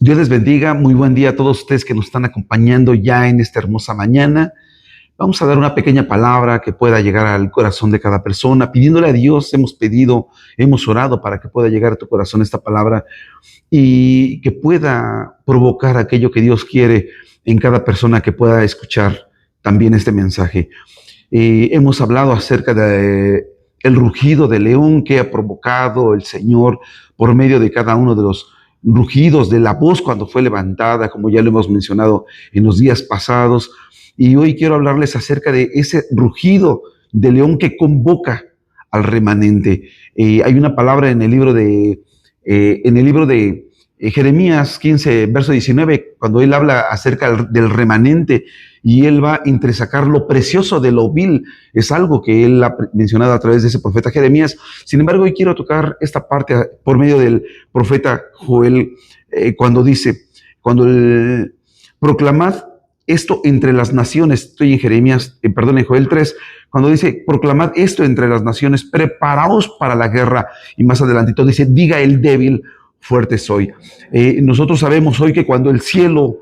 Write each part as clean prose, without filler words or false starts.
Dios les bendiga, muy buen día a todos ustedes que nos están acompañando ya en esta hermosa mañana. Vamos a dar una pequeña palabra que pueda llegar al corazón de cada persona. Pidiéndole a Dios, hemos orado para que pueda llegar a tu corazón esta palabra y que pueda provocar aquello que Dios quiere en cada persona que pueda escuchar también este mensaje. Hemos hablado acerca de el rugido de león que ha provocado el Señor por medio de cada uno de los rugidos de la voz cuando fue levantada, como ya lo hemos mencionado en los días pasados. Y hoy quiero hablarles acerca de ese rugido de león que convoca al remanente. Hay una palabra en el libro de Jeremías 15, verso 19, cuando él habla acerca del remanente y él va a entresacar lo precioso de lo vil. Es algo que él ha mencionado a través de ese profeta Jeremías. Sin embargo, hoy quiero tocar esta parte por medio del profeta Joel, cuando dice, proclamad esto entre las naciones. Estoy en Jeremías, en Joel 3, cuando dice, proclamad esto entre las naciones, preparaos para la guerra. Y más adelantito dice, diga el débil, fuerte soy. Nosotros sabemos hoy que cuando el cielo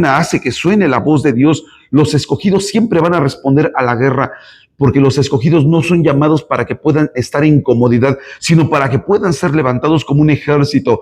hace que suene la voz de Dios, los escogidos siempre van a responder a la guerra, porque los escogidos no son llamados para que puedan estar en comodidad, sino para que puedan ser levantados como un ejército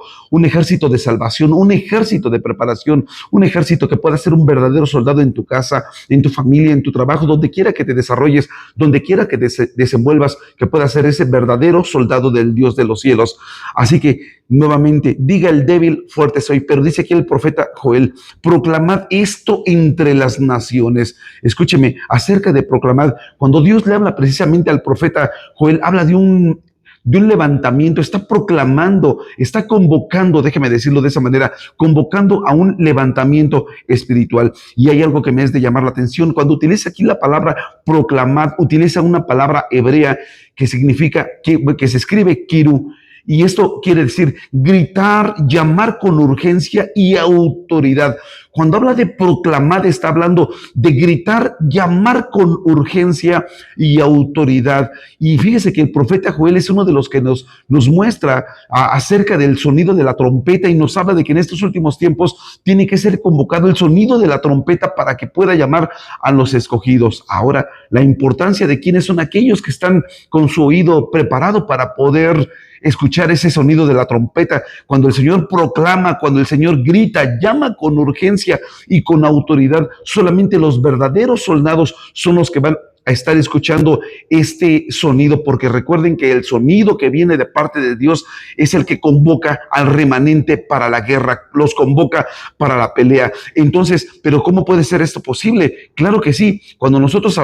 de salvación, un ejército de preparación, un ejército que pueda ser un verdadero soldado en tu casa, en tu familia, en tu trabajo, donde quiera que te desarrolles, donde quiera que desenvuelvas, que pueda ser ese verdadero soldado del Dios de los cielos. Así que, nuevamente, diga el débil, fuerte soy. Pero dice aquí el profeta Joel, proclamad esto entre las naciones. Escúcheme, acerca de proclamar, cuando Dios le habla precisamente al profeta Joel, habla de un levantamiento, está proclamando, está convocando, déjeme decirlo de esa manera, convocando a un levantamiento espiritual. Y hay algo que me es de llamar la atención. Cuando utiliza aquí la palabra proclamad, utiliza una palabra hebrea que significa, que se escribe kiru. Y esto quiere decir gritar, llamar con urgencia y autoridad. Cuando habla de proclamar, está hablando de gritar, llamar con urgencia y autoridad. Y fíjese que el profeta Joel es uno de los que nos muestra acerca del sonido de la trompeta y nos habla de que en estos últimos tiempos tiene que ser convocado el sonido de la trompeta para que pueda llamar a los escogidos. Ahora, la importancia de quiénes son aquellos que están con su oído preparado para poder escuchar ese sonido de la trompeta, cuando el Señor proclama, cuando el Señor grita, llama con urgencia y con autoridad. Solamente los verdaderos soldados son los que van a estar escuchando este sonido, porque recuerden que el sonido que viene de parte de Dios es el que convoca al remanente para la guerra, los convoca para la pelea. Entonces, ¿pero cómo puede ser esto posible? Claro que sí. Cuando nosotros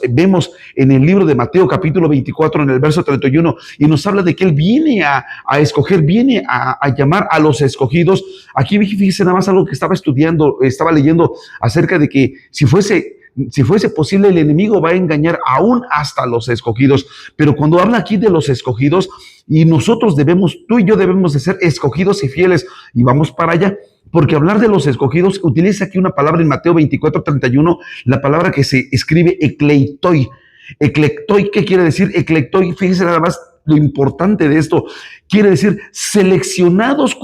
vemos en el libro de Mateo capítulo 24 en el verso 31 y nos habla de que Él viene a escoger, viene a llamar a los escogidos. Aquí fíjese nada más algo que estaba leyendo acerca de que si fuese posible, el enemigo va a engañar aún hasta los escogidos. Pero cuando habla aquí de los escogidos, y tú y yo debemos de ser escogidos y fieles, y vamos para allá. Porque hablar de los escogidos, utiliza aquí una palabra en Mateo 24:31, la palabra que se escribe ekleitoi. Ekleitoi, ¿qué quiere decir? Ekleitoi, fíjese nada más lo importante de esto, quiere decir seleccionados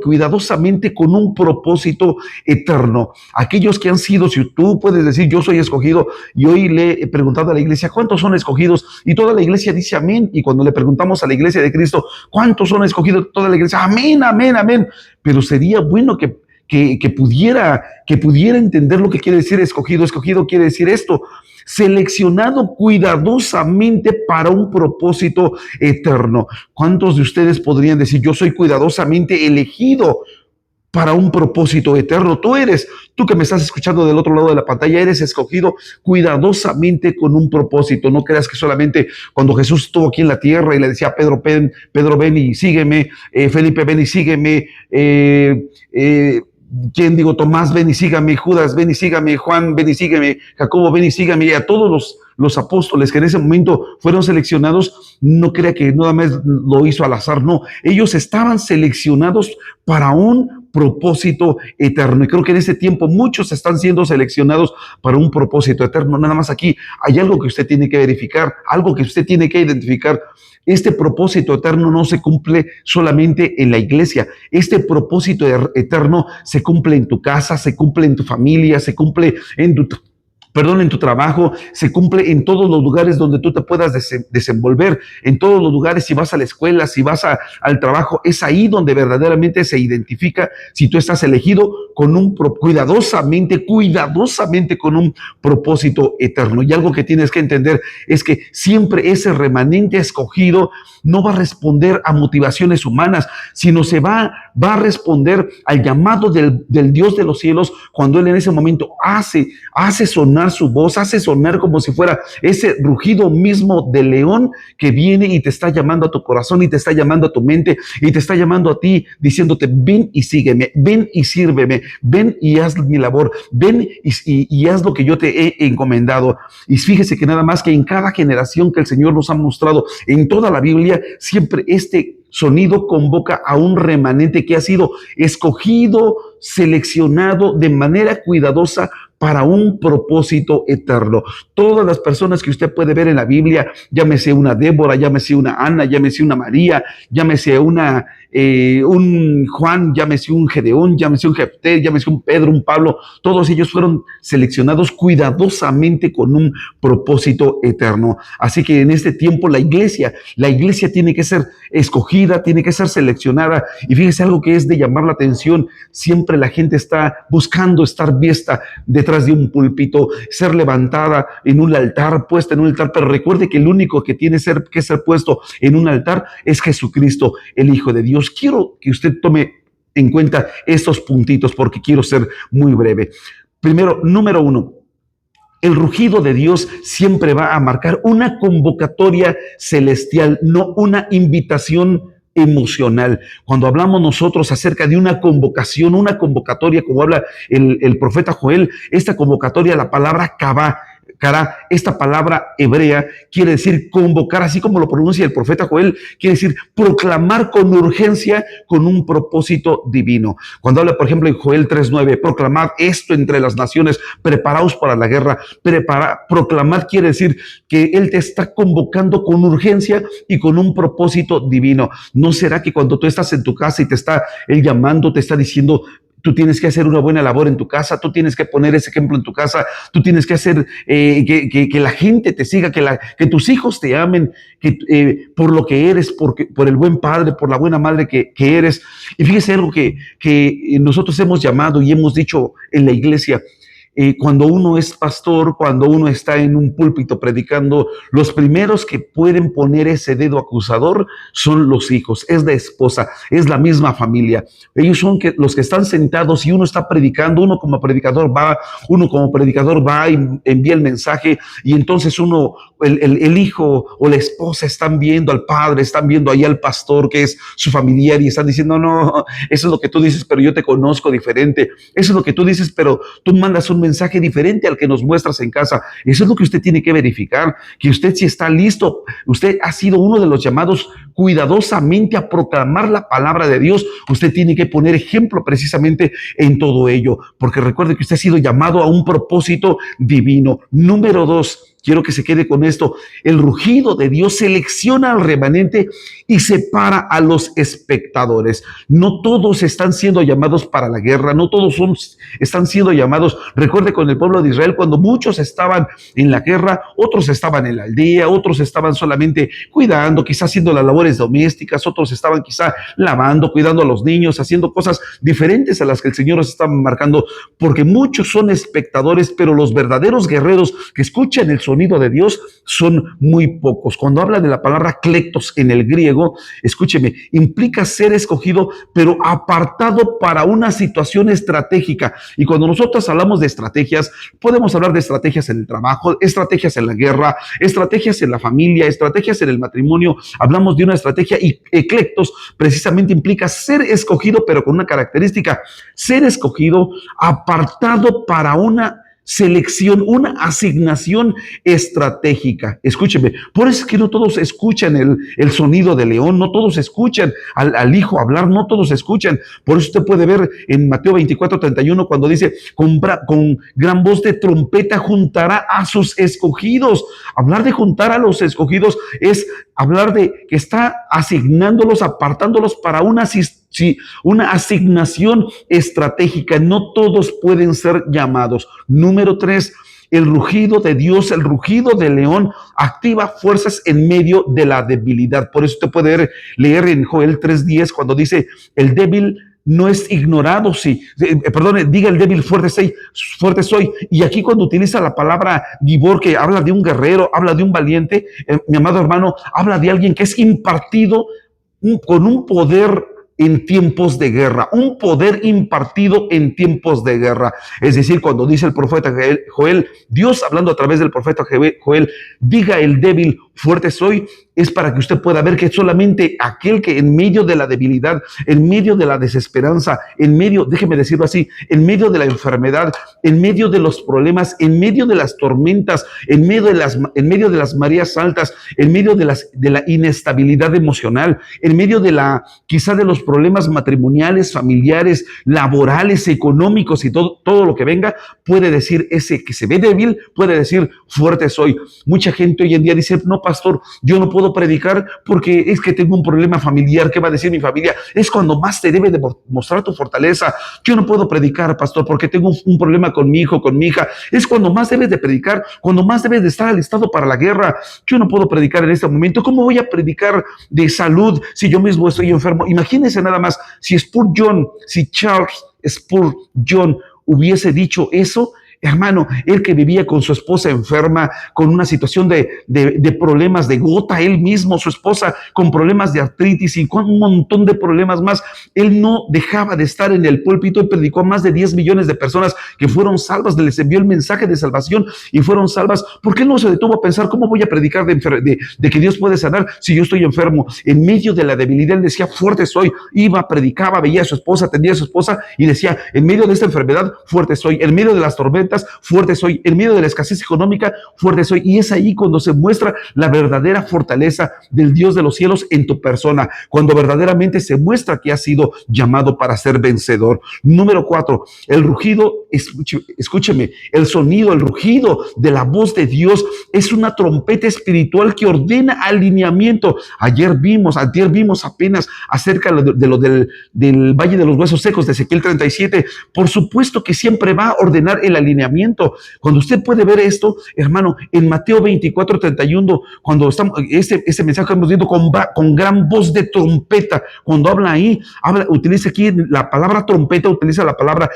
cuidadosamente con un propósito eterno. Aquellos que han sido, si tú puedes decir yo soy escogido, y hoy le he preguntado a la iglesia ¿cuántos son escogidos? Y toda la iglesia dice amén. Y cuando le preguntamos a la iglesia de Cristo ¿cuántos son escogidos? Toda la iglesia amén, amén, amén. Pero sería bueno que pudiera entender lo que quiere decir escogido. Escogido quiere decir esto: seleccionado cuidadosamente para un propósito eterno. ¿Cuántos de ustedes podrían decir yo soy cuidadosamente elegido para un propósito eterno? Tú que me estás escuchando del otro lado de la pantalla, eres escogido cuidadosamente con un propósito. No creas que solamente cuando Jesús estuvo aquí en la tierra y le decía a Pedro, ven y sígueme, Felipe, ven y sígueme, Tomás, ven y sígame, Judas, ven y sígame, Juan, ven y sígame, Jacobo, ven y sígame, y a todos los apóstoles que en ese momento fueron seleccionados, no crea que nada más lo hizo al azar, no, ellos estaban seleccionados para un propósito eterno. Y creo que en este tiempo muchos están siendo seleccionados para un propósito eterno. Nada más aquí hay algo que usted tiene que verificar, algo que usted tiene que identificar. Este propósito eterno no se cumple solamente en la iglesia. Este propósito eterno se cumple en tu casa, se cumple en tu familia, se cumple en tu trabajo, se cumple en todos los lugares donde tú te puedas desenvolver, en todos los lugares, si vas a la escuela, si vas al trabajo, es ahí donde verdaderamente se identifica si tú estás elegido con cuidadosamente con un propósito eterno. Y algo que tienes que entender es que siempre ese remanente escogido no va a responder a motivaciones humanas, sino va a responder al llamado del Dios de los cielos cuando Él en ese momento hace sonar su voz, hace sonar como si fuera ese rugido mismo de león que viene y te está llamando a tu corazón y te está llamando a tu mente y te está llamando a ti diciéndote: ven y sígueme, ven y sírveme, ven y haz mi labor, ven y haz lo que yo te he encomendado. Y fíjese que nada más que en cada generación que el Señor nos ha mostrado en toda la Biblia, siempre este sonido convoca a un remanente que ha sido escogido, seleccionado de manera cuidadosa para un propósito eterno. Todas las personas que usted puede ver en la Biblia, llámese una Débora, llámese una Ana, llámese una María, llámese un Juan, llámese un Gedeón, llámese un Jefté, llámese un Pedro, un Pablo, todos ellos fueron seleccionados cuidadosamente con un propósito eterno. Así que en este tiempo la iglesia tiene que ser escogida, tiene que ser seleccionada. Y fíjese algo que es de llamar la atención: siempre la gente está buscando estar vista detrás de un púlpito, ser levantada en un altar, puesta en un altar, pero recuerde que el único que tiene que ser puesto en un altar es Jesucristo, el Hijo de Dios. Quiero que usted tome en cuenta estos puntitos porque quiero ser muy breve. Primero, número 1, el rugido de Dios siempre va a marcar una convocatoria celestial, no una invitación emocional. Cuando hablamos nosotros acerca de una convocación, una convocatoria, como habla el profeta Joel, esta convocatoria, la palabra kavá, esta palabra hebrea quiere decir convocar, así como lo pronuncia el profeta Joel, quiere decir proclamar con urgencia, con un propósito divino. Cuando habla, por ejemplo, en Joel 3:9, proclamad esto entre las naciones, preparaos para la guerra. Proclamar quiere decir que Él te está convocando con urgencia y con un propósito divino. ¿No será que cuando tú estás en tu casa y te está Él llamando, te está diciendo: tú tienes que hacer una buena labor en tu casa, tú tienes que poner ese ejemplo en tu casa, tú tienes que hacer que la gente te siga, que tus hijos te amen, por lo que eres, por el buen padre, por la buena madre que eres? Y fíjese algo que nosotros hemos llamado y hemos dicho en la iglesia. Cuando uno es pastor, cuando uno está en un púlpito predicando, los primeros que pueden poner ese dedo acusador son los hijos, es la esposa, es la misma familia. Ellos son los que están sentados y uno está predicando, uno como predicador va y envía el mensaje, y entonces el hijo o la esposa están viendo al padre, están viendo ahí al pastor que es su familiar y están diciendo: no, eso es lo que tú dices, pero yo te conozco diferente. Eso es lo que tú dices, pero tú mandas un mensaje diferente al que nos muestras en casa. Eso es lo que usted tiene que verificar, que usted sí está listo. Usted ha sido uno de los llamados cuidadosamente a proclamar la palabra de Dios. Usted tiene que poner ejemplo precisamente en todo ello, porque recuerde que usted ha sido llamado a un propósito divino. Número 2, quiero que se quede con esto: el rugido de Dios selecciona al remanente y separa a los espectadores. No todos están siendo llamados para la guerra, no todos están siendo llamados. Recuerde con el pueblo de Israel, cuando muchos estaban en la guerra, otros estaban en la aldea, otros estaban solamente cuidando, quizás haciendo las labores domésticas, otros estaban quizá lavando, cuidando a los niños, haciendo cosas diferentes a las que el Señor nos está marcando, porque muchos son espectadores, pero los verdaderos guerreros que escuchan el sonido de Dios son muy pocos. Cuando habla de la palabra kleptos en el griego, escúcheme, implica ser escogido, pero apartado para una situación estratégica. Y cuando nosotros hablamos de estrategias, podemos hablar de estrategias en el trabajo, estrategias en la guerra, estrategias en la familia, estrategias en el matrimonio. Hablamos de una estrategia, y kleptos precisamente implica ser escogido, pero con una característica: ser escogido, apartado para una selección, una asignación estratégica. Escúcheme, por eso es que no todos escuchan el sonido de león, no todos escuchan al hijo hablar, no todos escuchan. Por eso usted puede ver en Mateo 24:31 cuando dice, con gran voz de trompeta juntará a sus escogidos. Hablar de juntar a los escogidos es hablar de que está asignándolos, apartándolos para una asignación estratégica. No todos pueden ser llamados. Número 3, el rugido de Dios, el rugido del león activa fuerzas en medio de la debilidad. Por eso usted puede leer en Joel 3:10 cuando dice, el débil no es ignorado, diga el débil, fuerte soy. Y aquí cuando utiliza la palabra gibor, que habla de un guerrero, habla de un valiente, mi amado hermano, habla de alguien que es impartido con un poder en tiempos de guerra, un poder impartido en tiempos de guerra. Es decir, cuando dice el profeta Joel, Dios hablando a través del profeta Joel, diga el débil, fuerte soy, es para que usted pueda ver que solamente aquel que en medio de la debilidad, en medio de la desesperanza, en medio, déjeme decirlo así, en medio de la enfermedad, en medio de los problemas, en medio de las tormentas, en medio de las mareas altas, en medio de la inestabilidad emocional, en medio quizá de los problemas matrimoniales, familiares, laborales, económicos y todo lo que venga, puede decir ese que se ve débil, puede decir fuerte soy. Mucha gente hoy en día dice, no, pastor, yo no puedo predicar porque es que tengo un problema familiar. ¿Qué va a decir mi familia? Es cuando más te debe de mostrar tu fortaleza. Yo no puedo predicar, pastor, porque tengo un problema con mi hijo, con mi hija. Es cuando más debes de predicar, cuando más debes de estar alistado para la guerra. Yo no puedo predicar en este momento. ¿Cómo voy a predicar de salud si yo mismo estoy enfermo? Imagínense nada más, si Charles Spurgeon hubiese dicho eso, hermano, él que vivía con su esposa enferma, con una situación de problemas de gota, él mismo, su esposa con problemas de artritis y con un montón de problemas más, él no dejaba de estar en el púlpito y predicó a más de 10 millones de personas que fueron salvas, les envió el mensaje de salvación y fueron salvas. ¿Por qué no se detuvo a pensar cómo voy a predicar de que Dios puede sanar si yo estoy enfermo? En medio de la debilidad, él decía, fuerte soy, iba, predicaba, veía a su esposa, atendía a su esposa y decía, en medio de esta enfermedad, fuerte soy, en medio de las tormentas, fuerte soy, en medio de la escasez económica, fuerte soy. Y es ahí cuando se muestra la verdadera fortaleza del Dios de los cielos en tu persona, cuando verdaderamente se muestra que has sido llamado para ser vencedor. Número 4, el rugido, escúcheme, el sonido, el rugido de la voz de Dios es una trompeta espiritual que ordena alineamiento. Antier vimos apenas acerca del Valle de los Huesos Secos de Ezequiel 37. Por supuesto que siempre va a ordenar el alineamiento. Cuando usted puede ver esto, hermano, en Mateo 24:31, cuando estamos, ese mensaje que hemos visto con gran voz de trompeta, cuando habla ahí, utiliza aquí la palabra trompeta, utiliza la palabra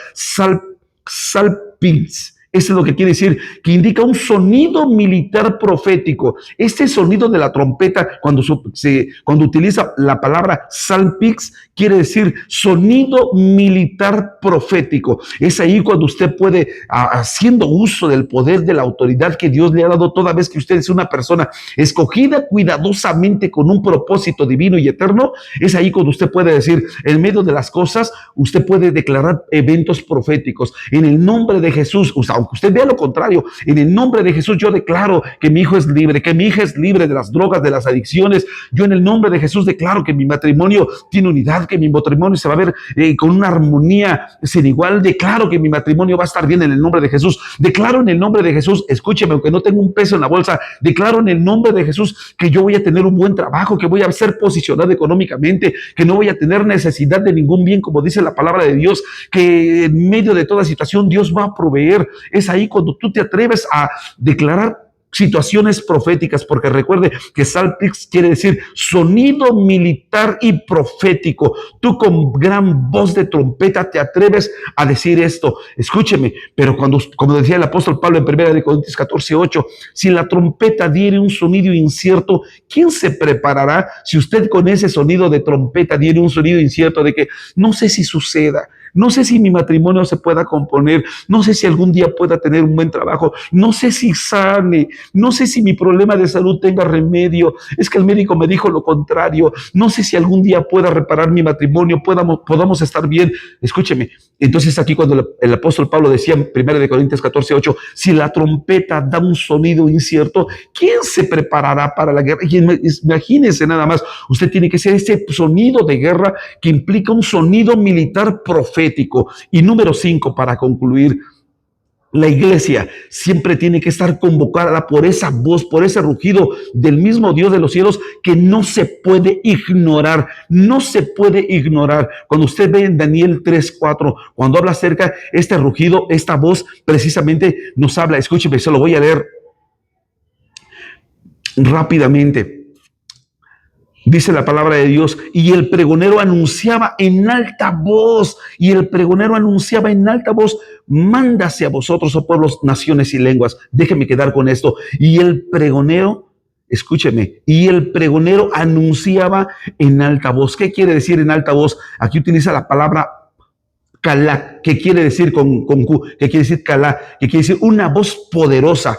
salpins. Eso es lo que quiere decir, que indica un sonido militar profético. Este sonido de la trompeta, cuando utiliza la palabra salpix, quiere decir sonido militar profético. Es ahí cuando usted puede, haciendo uso del poder de la autoridad que Dios le ha dado, toda vez que usted es una persona escogida cuidadosamente con un propósito divino y eterno, es ahí cuando usted puede decir, en medio de las cosas, usted puede declarar eventos proféticos. En el nombre de Jesús, aunque usted vea lo contrario, en el nombre de Jesús yo declaro que mi hijo es libre, que mi hija es libre de las drogas, de las adicciones. Yo en el nombre de Jesús declaro que mi matrimonio tiene unidad, que mi matrimonio se va a ver con una armonía sin igual. Declaro que mi matrimonio va a estar bien en el nombre de Jesús. Declaro en el nombre de Jesús, escúcheme, aunque no tengo un peso en la bolsa, declaro en el nombre de Jesús que yo voy a tener un buen trabajo, que voy a ser posicionado económicamente, que no voy a tener necesidad de ningún bien, como dice la palabra de Dios, que en medio de toda situación Dios va a proveer. Es ahí cuando tú te atreves a declarar situaciones proféticas, porque recuerde que salpix quiere decir sonido militar y profético. Tú con gran voz de trompeta te atreves a decir esto. Escúcheme, pero como decía el apóstol Pablo en 1 Corintios 14:8, si la trompeta diere un sonido incierto, ¿quién se preparará si usted con ese sonido de trompeta diere un sonido incierto de que no sé si suceda? no sé si mi matrimonio se pueda componer, no sé si algún día pueda tener un buen trabajo, no sé si sane, no sé si mi problema de salud tenga remedio, es que el médico me dijo lo contrario, no sé si algún día pueda reparar mi matrimonio, podamos estar bien. Escúcheme, entonces aquí cuando el apóstol Pablo decía en 1 Corintios 14:8, si la trompeta da un sonido incierto, ¿quién se preparará para la guerra? Y imagínense nada más, usted tiene que ser ese sonido de guerra que implica un sonido militar profético. Y número 5, para concluir, la iglesia siempre tiene que estar convocada por esa voz, por ese rugido del mismo Dios de los cielos que no se puede ignorar, no se puede ignorar. Cuando usted ve en Daniel 3:4, cuando habla acerca este rugido, esta voz precisamente nos habla. Escúcheme, se lo voy a leer rápidamente. Dice la palabra de Dios, y el pregonero anunciaba en alta voz, mándase a vosotros, oh pueblos, naciones y lenguas. Déjeme quedar con esto. Y el pregonero, escúcheme, y el pregonero anunciaba en alta voz. ¿Qué quiere decir en alta voz? Aquí utiliza la palabra calá, que quiere decir con Q, que quiere decir calá, que quiere decir una voz poderosa,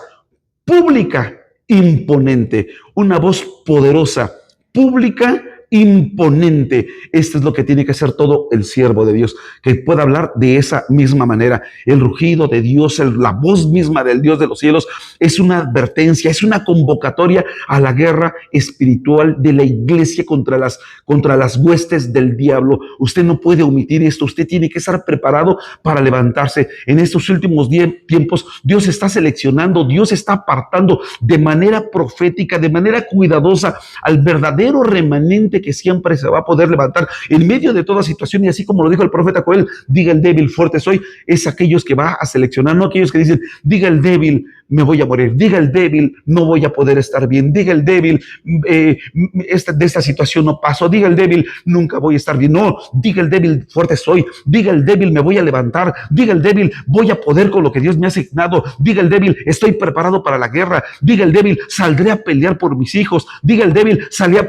pública, imponente, una voz poderosa, pública, imponente. Esto es lo que tiene que hacer todo el siervo de Dios, que pueda hablar de esa misma manera. El rugido de Dios, la voz misma del Dios de los cielos, es una advertencia, es una convocatoria a la guerra espiritual de la iglesia contra las huestes del diablo. Usted no puede omitir esto, usted tiene que estar preparado para levantarse. En estos últimos tiempos, Dios está seleccionando, Dios está apartando de manera profética, de manera cuidadosa al verdadero remanente que siempre se va a poder levantar en medio de toda situación. Y así como lo dijo el profeta Joel, diga el débil, fuerte soy, es aquellos que va a seleccionar, no aquellos que dicen, diga el débil, me voy a morir, diga el débil, no voy a poder estar bien, diga el débil, de esta situación no paso, diga el débil, nunca voy a estar bien. No, diga el débil, fuerte soy, diga el débil, me voy a levantar, diga el débil, voy a poder con lo que Dios me ha asignado, diga el débil, estoy preparado para la guerra, diga el débil, saldré a pelear por mis hijos, diga el débil, saldré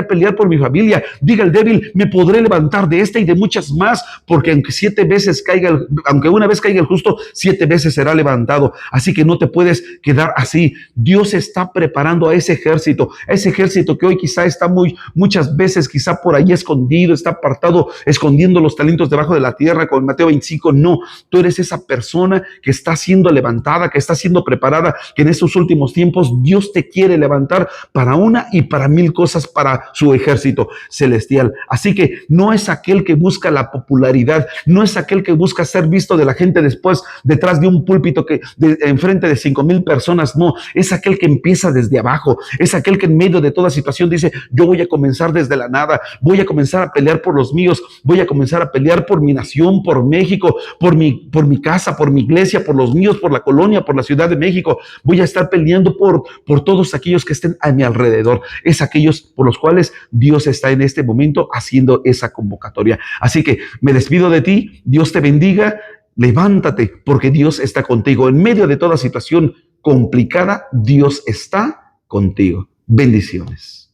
a pelear por mi familia, diga el débil, me podré levantar de esta y de muchas más, porque aunque una vez caiga el justo, 7 veces será levantado. Así que no te puedes quedar así. Dios está preparando a ese ejército que hoy quizá está muchas veces quizá por ahí escondido, está apartado, escondiendo los talentos debajo de la tierra, con Mateo 25. No, tú eres esa persona que está siendo levantada, que está siendo preparada, que en estos últimos tiempos Dios te quiere levantar para una y para 1000 cosas para su ejército celestial. Así que no es aquel que busca la popularidad, no es aquel que busca ser visto de la gente después detrás de un púlpito enfrente de 5,000 personas. No, es aquel que empieza desde abajo, es aquel que en medio de toda situación dice, yo voy a comenzar desde la nada, voy a comenzar a pelear por los míos, voy a comenzar a pelear por mi nación, por México, por mi casa, por mi iglesia, por los míos, por la colonia, por la Ciudad de México. Voy a estar peleando por todos aquellos que estén a mi alrededor. Es aquellos por los cuales Dios está en este momento haciendo esa convocatoria. Así que me despido de ti, Dios te bendiga. Levántate, porque Dios está contigo. En medio de toda situación complicada, Dios está contigo. Bendiciones.